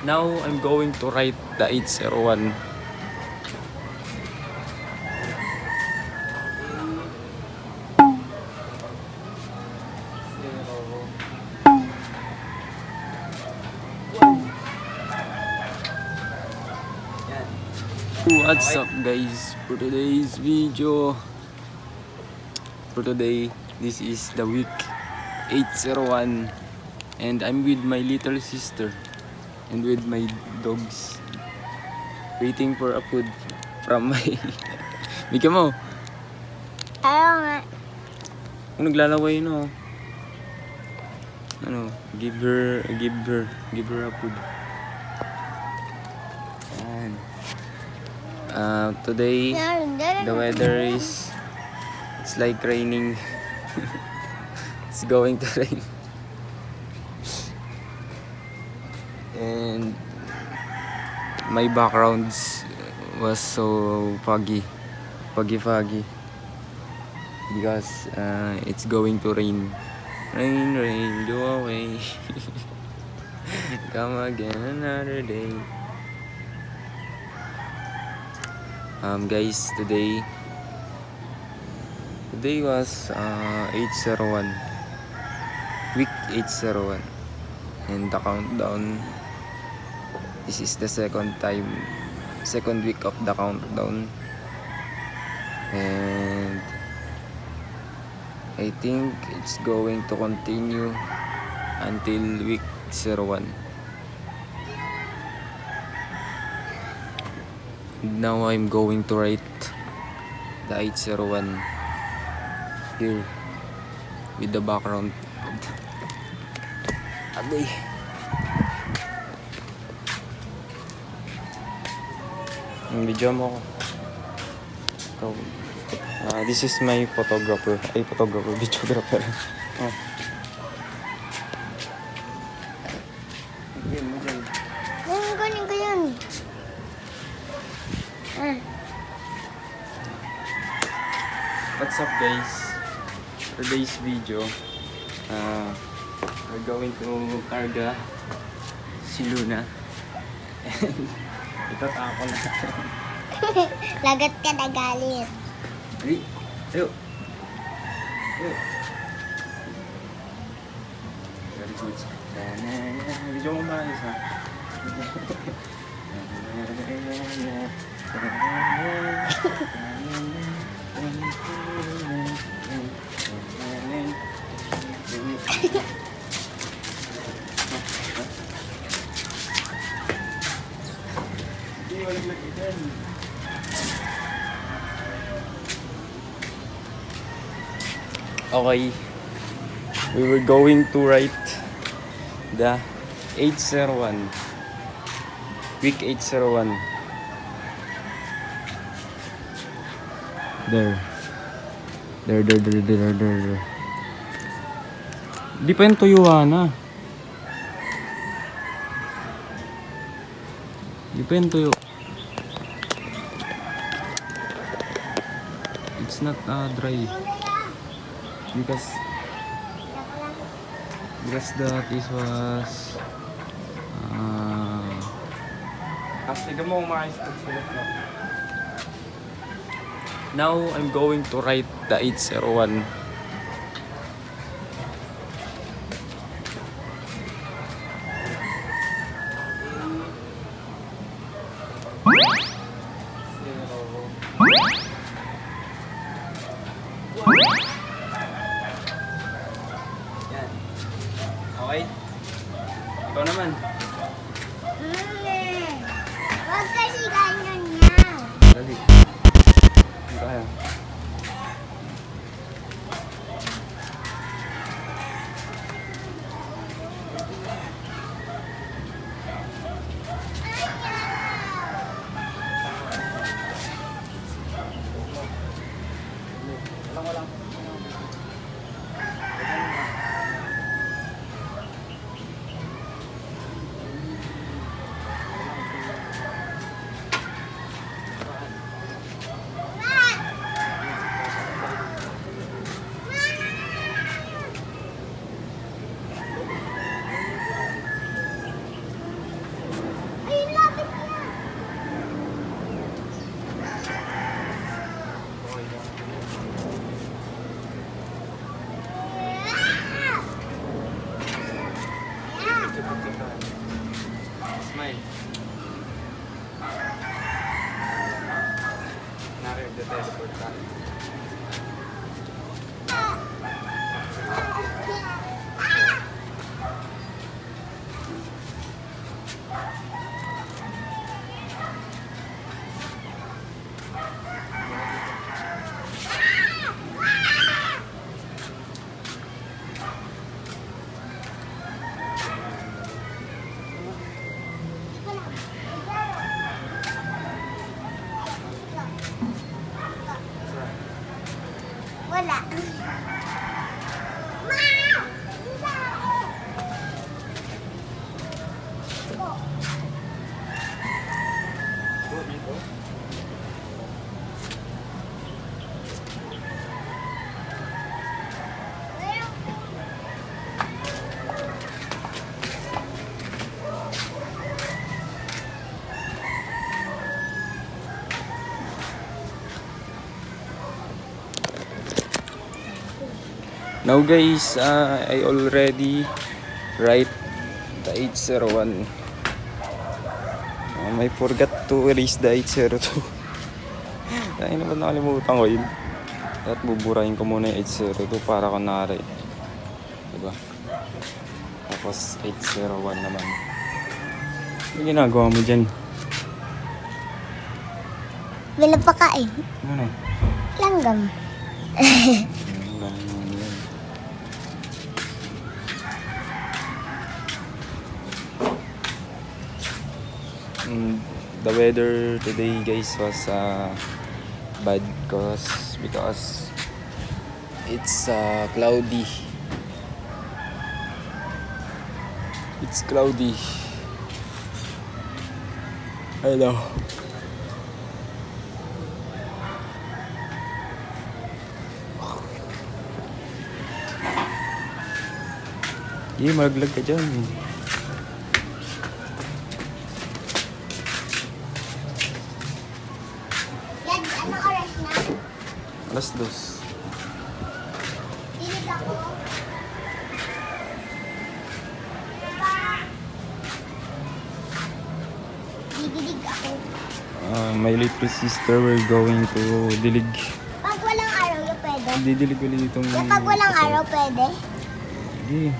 Now I'm going to write the 801. What's up guys, for today's video, this is the week 801 and I'm with my little sister and with my dogs waiting for a food from my Mika mo, Ayaw nga. kung naglalaway no, ano, give her a food. Yan. Today the weather is, it's like raining. It's going to rain. And my backgrounds was so foggy because it's going to rain. Rain, go away. Come again another day. Guys, today was 801, week 801, and the countdown, this is the second week of the countdown, and I think it's going to continue until week 01. Now I'm going to write the 801 here with the background. Abay. Ang video mo ko. This is my videographer. Oh. Kunin ko yun. What's up guys? Today's video, we're going to karga si Luna. And itatako na. Lagat ka na galit. Ay, ayo. Very good. Video mo maayos ha. Okay, we were going to write the 801, week 801. There. Di pa yung tuyuan na. Di pa yung tuyo. It's not dry. Because this was now I'm going to write the 801. Okay? Ikaw naman. Huwag kasi ganyan niya. Dali. Hindi kaya. Ay. Narinig na teleport tayo. Wala. Now guys, I already write the 801. I forgot to erase the 802. Dahil naman nakalimutan ko yun. At buburahin ko muna yung 802 para kunwari. Diba? Tapos 801 naman. Ano ginagawa mo dyan? Wala pa kain. Ano? Langgam. The weather today guys was bad because it's cloudy. It's cloudy. Hello. Malaglag ka dyan. Yan, anong oras na? Alas 2. Dinig ako. Didilig ako. My little sister, we're going to dilig. Pag walang araw, yung pwede. Didilig ulit itong... Yung pag walang araw, pwede. Sige.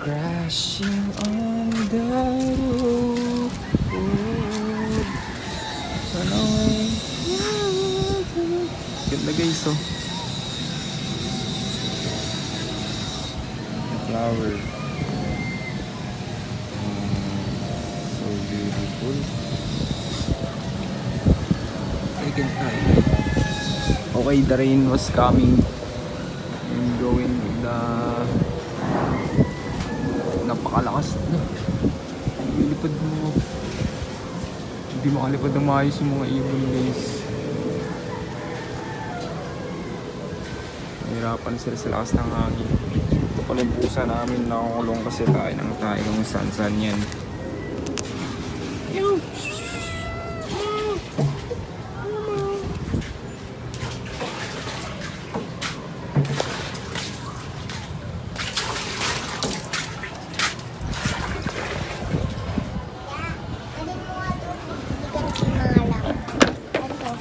Crashing on the road. Run away. Ganda guys, oh. The flower. So beautiful. I can try. Okay, the rain was coming and going with the napakalakas na. Lilipad mo. Hindi makalipad na maayos yung mga ibon guys. Nahirapan sila sa lakas ng hangin. Ito pala yung pusa namin nakakulong kasi tayo kung saan yan. Alin mo nga ito? Hindi ka nangalang. Ito.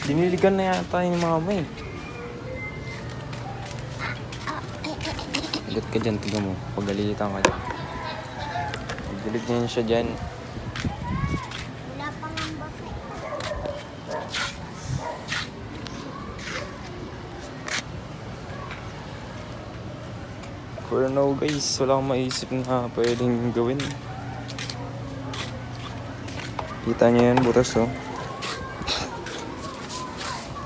Diniligan na yata yung mama eh. Agat ka dyan, tignan mo. Pagalitan ka dyan. Pagdilig niya siya dyan. Wala pang ang buffet. For now guys, wala akong maisip na pwedeng gawin. Kita niyo yan, butas oh.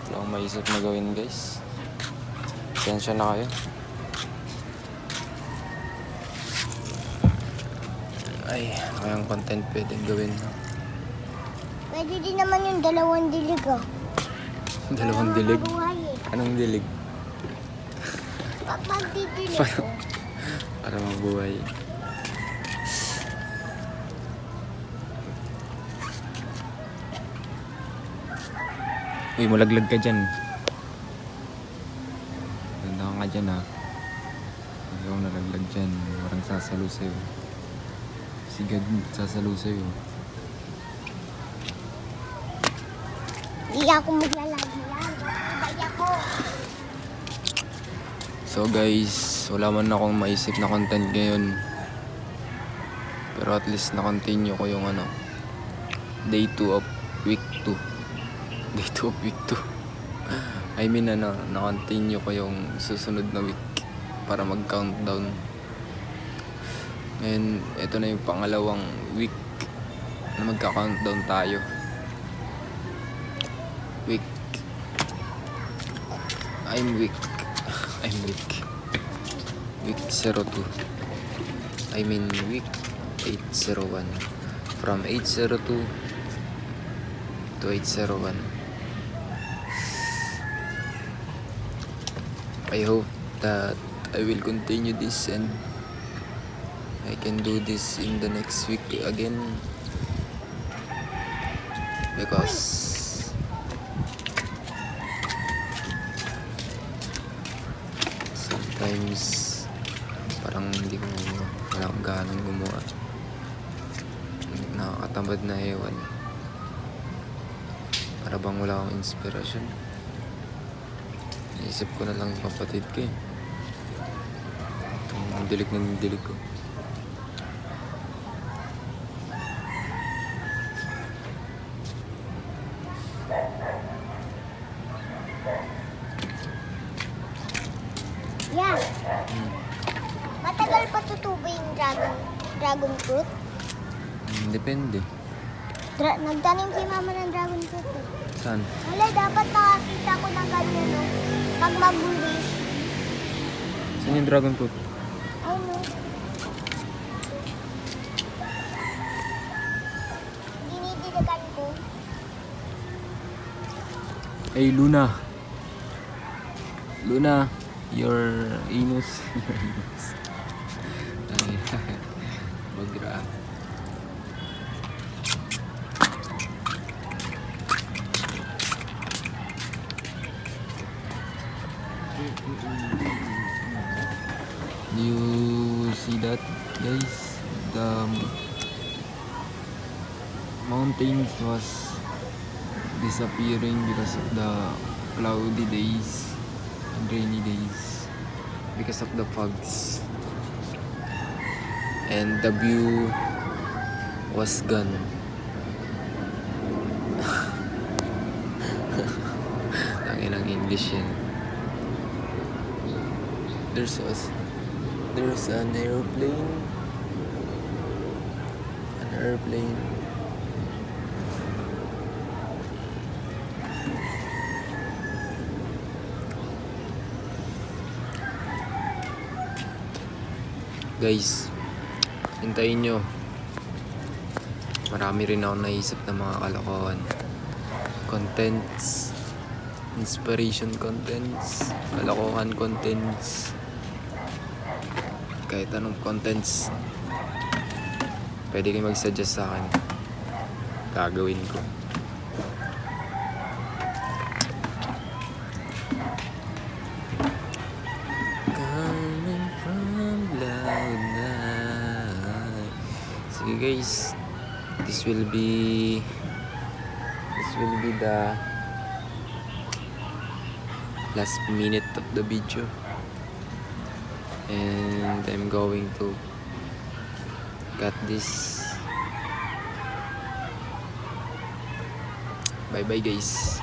Wala akong maisip na gawin guys. Pasensya na kayo. Ay, ano kayang content pwedeng gawin? Pwede din naman yung dalawang dilig oh. Dalawang dilig? Mabuhay eh. Anong dilig? Pag magdidilig Para- oh. Para mabuhay. Uy, malaglag ka dyan. Ganda ka nga dyan ha. Ikaw nalaglag dyan. Parang sasalo sa'yo. Sigad sasalo sa'yo. Hindi ako maglalagi yan. Ibay ako. So guys, wala man akong maisip na content ngayon. Pero at least na-continue ko yung day 2 of week 2. Day 2 of week 2. I mean na-continue ko yung susunod na week para mag-countdown. And ito na yung pangalawang week na magka-countdown tayo. Week. I'm weak. Week 02. I mean week 801. From 802 to 801. I hope that I will continue this and I can do this in the next week again. Because sometimes parang hindi ko wala akong ganang gumawa. Nakakatamad na ewan. Para bang wala akong inspirasyon. Naisip ko na lang yung kapatid ko eh. Itong dilig ko. Yan. Matagal pa tutubo yung dragon fruit. Depende. Nagtanim si mama ng dragon fruit eh. Saan? Wala, dapat nakakita ko ng ganyan, no? Pag mag-wish. Saan yung dragon fruit? Ay, no. Dinidilagan ko. Hey Luna. Luna, your anus. Ay, magra. Do you see that, guys? The mountains was disappearing because of the cloudy days and rainy days because of the fogs, and the view was gone. Tangin ang English yan. There's an airplane. Guys, hintayin nyo. Marami rin ako naisip na mga kalokohan. Contents. Inspiration contents. Kalokohan contents. Kahit anong contents. Pwede kayo mag-suggest sa akin. Gagawin ko. Coming from cloud nine. Sige guys, this will be the last minute of the video, and I'm going to cut this. Bye bye guys.